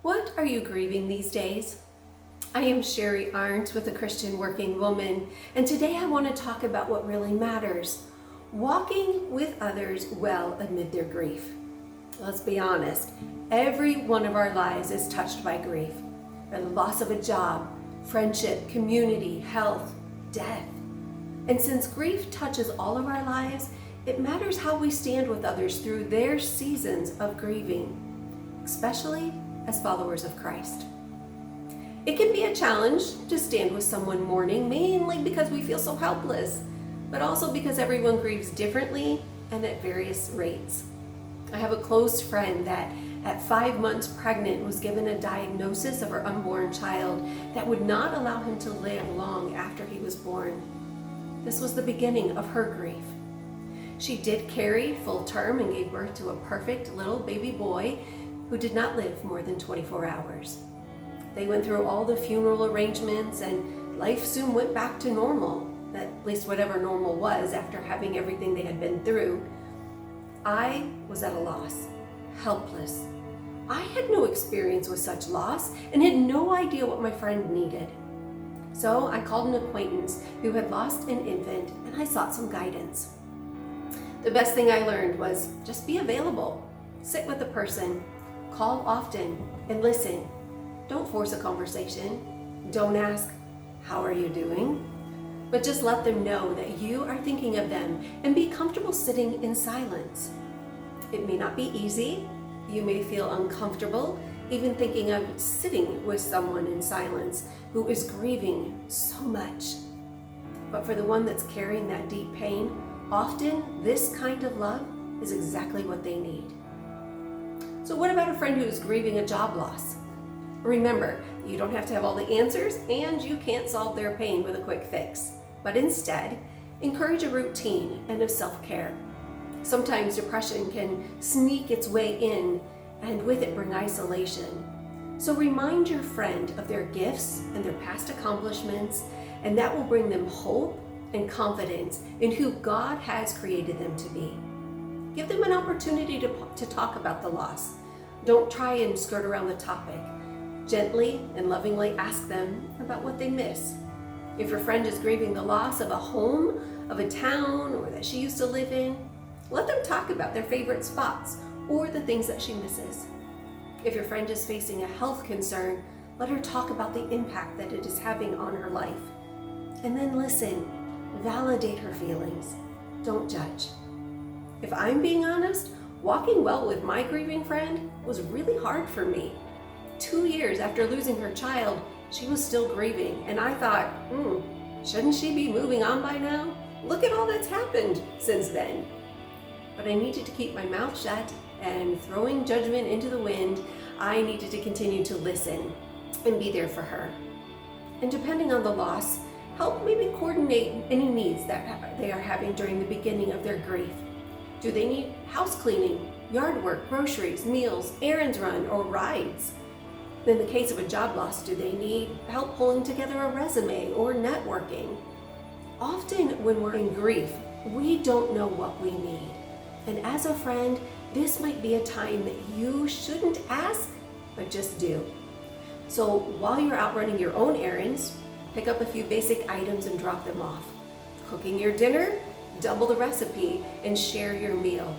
What are you grieving these days? I am Sherri Arndt with a Christian Working Woman, and today I want to talk about what really matters, walking with others well amid their grief. Let's be honest, every one of our lives is touched by grief. The loss of a job, friendship, community, health, death. And since grief touches all of our lives, it matters how we stand with others through their seasons of grieving, especially as followers of Christ. It can be a challenge to stand with someone mourning, mainly because we feel so helpless, but also because everyone grieves differently and at various rates. I have a close friend that at 5 months pregnant was given a diagnosis of her unborn child that would not allow him to live long after he was born. This was the beginning of her grief. She did carry full term and gave birth to a perfect little baby boy who did not live more than 24 hours. They went through all the funeral arrangements and life soon went back to normal, at least whatever normal was after having everything they had been through. I was at a loss, helpless. I had no experience with such loss and had no idea what my friend needed. So I called an acquaintance who had lost an infant and I sought some guidance. The best thing I learned was just be available, sit with the person, call often, and listen. Don't force a conversation. Don't ask, "How are you doing?" But just let them know that you are thinking of them and be comfortable sitting in silence. It may not be easy. You may feel uncomfortable even thinking of sitting with someone in silence who is grieving so much. But for the one that's carrying that deep pain, often this kind of love is exactly what they need. So what about a friend who is grieving a job loss? Remember, you don't have to have all the answers and you can't solve their pain with a quick fix. But instead, encourage a routine and of self-care. Sometimes depression can sneak its way in and with it bring isolation. So remind your friend of their gifts and their past accomplishments, and that will bring them hope and confidence in who God has created them to be. Give them an opportunity to talk about the loss. Don't try and skirt around the topic. Gently and lovingly ask them about what they miss. If your friend is grieving the loss of a home, of a town, or that she used to live in, let them talk about their favorite spots or the things that she misses. If your friend is facing a health concern, let her talk about the impact that it is having on her life. And then listen, validate her feelings. Don't judge. If I'm being honest, walking well with my grieving friend was really hard for me. 2 years after losing her child, she was still grieving, and I thought, shouldn't she be moving on by now? Look at all that's happened since then. But I needed to keep my mouth shut, and throwing judgment into the wind, I needed to continue to listen and be there for her. And depending on the loss, help maybe coordinate any needs that they are having during the beginning of their grief. Do they need house cleaning, yard work, groceries, meals, errands run, or rides? In the case of a job loss, do they need help pulling together a resume or networking? Often when we're in grief, we don't know what we need. And as a friend, this might be a time that you shouldn't ask, but just do. So while you're out running your own errands, pick up a few basic items and drop them off. Cooking your dinner, double the recipe and share your meal.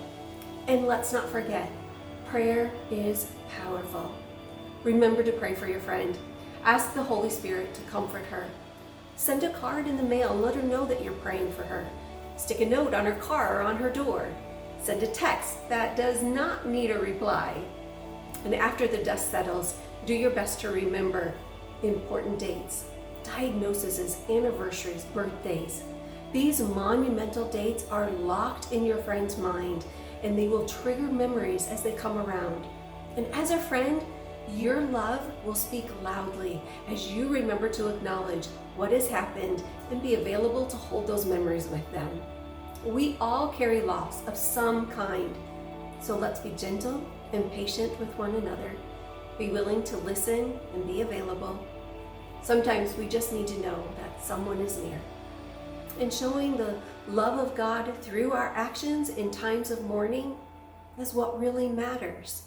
And let's not forget, prayer is powerful. Remember to pray for your friend. Ask the Holy Spirit to comfort her. Send a card in the mail and let her know that you're praying for her. Stick a note on her car or on her door. Send a text that does not need a reply. And after the dust settles, do your best to remember important dates, diagnoses, anniversaries, birthdays. These monumental dates are locked in your friend's mind, and they will trigger memories as they come around. And as a friend, your love will speak loudly as you remember to acknowledge what has happened and be available to hold those memories with them. We all carry loss of some kind, so let's be gentle and patient with one another. Be willing to listen and be available. Sometimes we just need to know that someone is near. And showing the love of God through our actions in times of mourning is what really matters.